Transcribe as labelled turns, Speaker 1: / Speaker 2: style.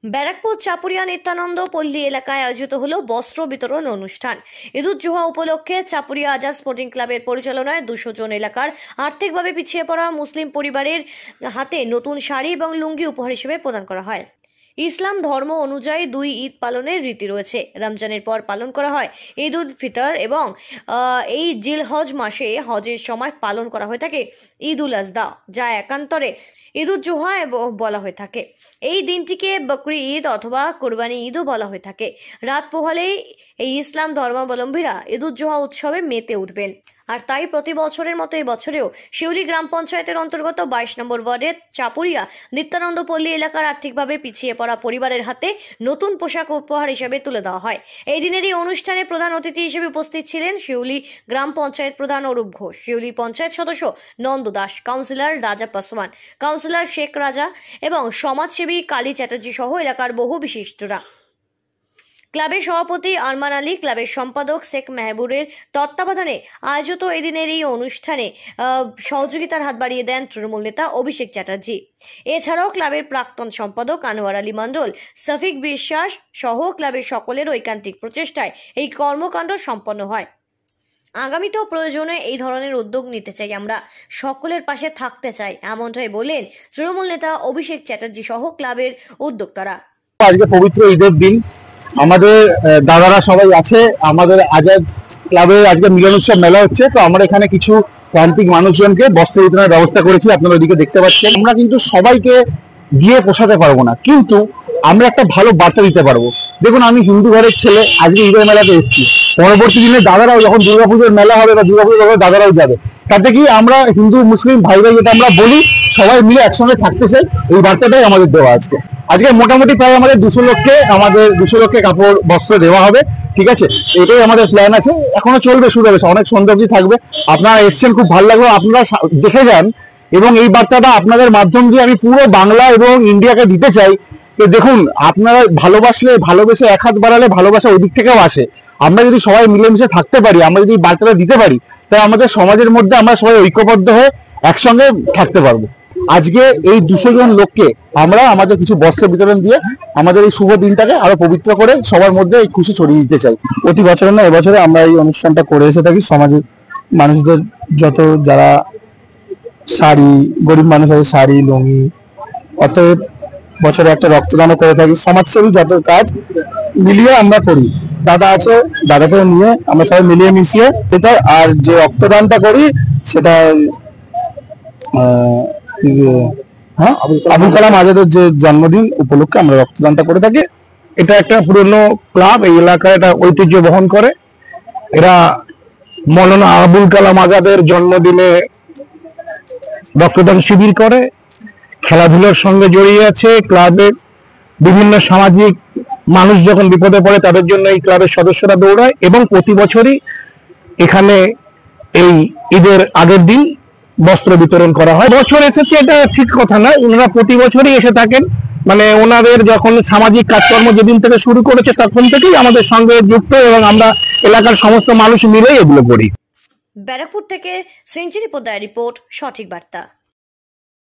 Speaker 1: ব্যারাকপুর চাপুরিয়া নিত্যানন্দ পল্লী এলাকায় আয়োজিত হলো বস্ত্র বিতরণ অনুষ্ঠান। ঈদুজ্জোহা উপলক্ষে চাপুরিয়া আজাদ স্পোর্টিং ক্লাবের পরিচালনায় 200 জন এলাকার আর্থিকভাবে পিছিয়ে পড়া মুসলিম পরিবারের হাতে নতুন শাড়ি এবং লুঙ্গি উপহার হিসেবে প্রদান করা হয়। ইসলাম ধর্ম অনুযায়ী 2 ঈদ পালনের রীতি রয়েছে। রমজানের পর পালন করা হয় ঈদ উল ফিতর এবং এই জিলহজ মাসে হজের সময় পালন করা হয়ে থাকে ঈদ উল আজহা, যা একান্তরে ঈদুজ্জোহা বলা হয়ে থাকে। এই দিনটিকে বকরি ঈদ অথবা কোরবানি ঈদও বলা হয়ে থাকে। রাত পোহালেই এই ইসলাম ধর্মাবলম্বীরা ঈদুজ্জোহা উৎসবে মেতে উঠবেন। আর তাই প্রতি বছরের মতো এই বছরেও শিউলি গ্রাম পঞ্চায়েতের অন্তর্গত 22 নম্বর ওয়ার্ডের চাপুরিয়া নিত্যানন্দ পল্লী এলাকার আর্থিকভাবে পিছিয়ে পড়া পরিবারের হাতে নতুন পোশাক উপহার হিসেবে তুলে দেওয়া হয়। এই দিনের এই অনুষ্ঠানে প্রধান অতিথি হিসেবে উপস্থিত ছিলেন শিউলি গ্রাম পঞ্চায়েত প্রধান অরূপ ঘোষ, শিউলি পঞ্চায়েত সদস্য নন্দ দাস, কাউন্সিলর রাজা পাসওয়ান, কাউন্সিলর শেখ রাজা এবং সমাজসেবী কালী চ্যাটার্জি সহ এলাকার বহু বিশিষ্টরা। ক্লাবের সভাপতি আরমান আলী, ক্লাবের সম্পাদক শেখ মেহবুবের তত্ত্বাবধানে আয়োজিত এদিনের এই অনুষ্ঠানে সহযোগিতার হাত বাড়িয়ে দেন তৃণমূল নেতা অভিষেক চ্যাটার্জি। এছাড়াও ক্লাবের প্রাক্তন সম্পাদক আনোয়ার আলী মন্ডল, সফিক বিশ্বাস সহ ক্লাবের সকলের ঐকান্তিক প্রচেষ্টায় এই কর্মকাণ্ড সম্পন্ন হয়। আগামীতেও প্রয়োজনে এই ধরনের উদ্যোগ নিতে চাই, আমরা সকলের পাশে থাকতে চাই, এমনটাই বলেন তৃণমূল নেতা অভিষেক চ্যাটার্জি সহ ক্লাবের উদ্যোক্তারা।
Speaker 2: আজকে পবিত্র ঈদের দিন, আমাদের দাদারা সবাই আছে, আমাদের আজাদ ক্লাবে আজকে মিলন উৎসব মেলা হচ্ছে। তো আমরা এখানে কিছু প্রান্তিক মানুষজনকে বস্ত্র বিতরণের ব্যবস্থা করেছি, আপনারা ওইদিকে দেখতে পাচ্ছেন। আমরা কিন্তু সবাইকে দিয়ে পোষাতে পারবো না, কিন্তু আমরা একটা ভালো বার্তা দিতে পারবো। দেখুন, আমি হিন্দু ঘরের ছেলে, আজকে ঈদের মেলাতে এসেছি, পরবর্তী দিনে দাদারাও যখন দুর্গাপুজোর মেলা হবে বা দুর্গাপুজোর হবে দাদারাও যাবে। তাতে কি আমরা হিন্দু মুসলিম ভাই ভাই যেটা আমরা বলি, সবাই মিলে একসঙ্গে থাকতে চাই, এই বার্তাটাই আমাদের দেওয়া আজকে। আজকে মোটামুটি প্রায় আমাদের 200 লোককে কাপড় বস্ত্র দেওয়া হবে, ঠিক আছে? এটাই আমাদের প্ল্যান আছে, এখনো চলবে, শুরু হবে, অনেক সন্ধ্যা অবধি থাকবে। আপনারা এসছেন, খুব ভালো লাগলো, আপনারা দেখে যান। এবং এই বার্তাটা আপনাদের মাধ্যম দিয়ে আমি পুরো বাংলা এবং ইন্ডিয়াকে দিতে চাই যে দেখুন, আপনারা ভালোবেসে এক হাত বাড়ালে ভালোবাসা ওই দিক থেকেও আসে। আমরা যদি সবাই মিলেমিশে থাকতে পারি, আমরা যদি বার্তাটা দিতে পারি, তাই আমাদের সমাজের মধ্যে আমরা সবাই ঐক্যবদ্ধ হয়ে একসঙ্গে থাকতে পারবো। আজকে এই 200 জন লোককে আমরা আমাদের কিছু বস্ত্র বিতরণ দিয়ে আমাদের এই শুভ দিনটাকে আরো পবিত্র করে সবার মধ্যে এই খুশি ছড়িয়ে দিতে চাই। প্রতি বছরে না, এবছরে আমরা এই অনুষ্ঠানটা করে এসে থাকি। সমাজের মানুষদের যত যারা শাড়ি, গরিব মানুষ আছে শাড়ি লুঙ্গি, অতএব বছরে একটা রক্তদানও করে থাকি। সমাজসেবী যত কাজ মিলিয়ে আমরা করি। দাদা আছে, দাদাকে নিয়ে আমরা সবাই মিলিয়ে মিশিয়ে এটা। আর যে রক্তদানটা করি সেটা আবুল কালাম আজাদের যে জন্মদিন উপলক্ষে আমরা রক্তদানটা করে থাকি। এটা একটা পুরনো ক্লাব, এই এলাকায় এটা ঐতিহ্য বহন করে। এরা মৌলানা আবুল কালাম আজাদের জন্মদিনে রক্তদান শিবির করে, খেলাধুলার সঙ্গে জড়িয়ে আছে। ক্লাবের বিভিন্ন সামাজিক মানুষ যখন বিপদে পড়ে তাদের জন্য এই ক্লাবের সদস্যরা দৌড়ায়। এবং প্রতি বছরই এখানে এই ঈদের আগের দিন বস্ত্র বিতরণ করা হয়। বছর এসেছে এটা ঠিক কথা না, ওনারা প্রতি বছরই এসে থাকেন। মানে ওনাদের যখন সামাজিক কাজকর্ম যেদিন থেকে শুরু করেছে তখন থেকেই আমাদের সঙ্গে যুক্ত, এবং আমরা এলাকার সমস্ত মানুষ মিলেই এগুলো করি।
Speaker 1: ব্যারাকপুর থেকে সৃঞ্জিনী পোদ্দার রিপোর্ট, সঠিক বার্তা।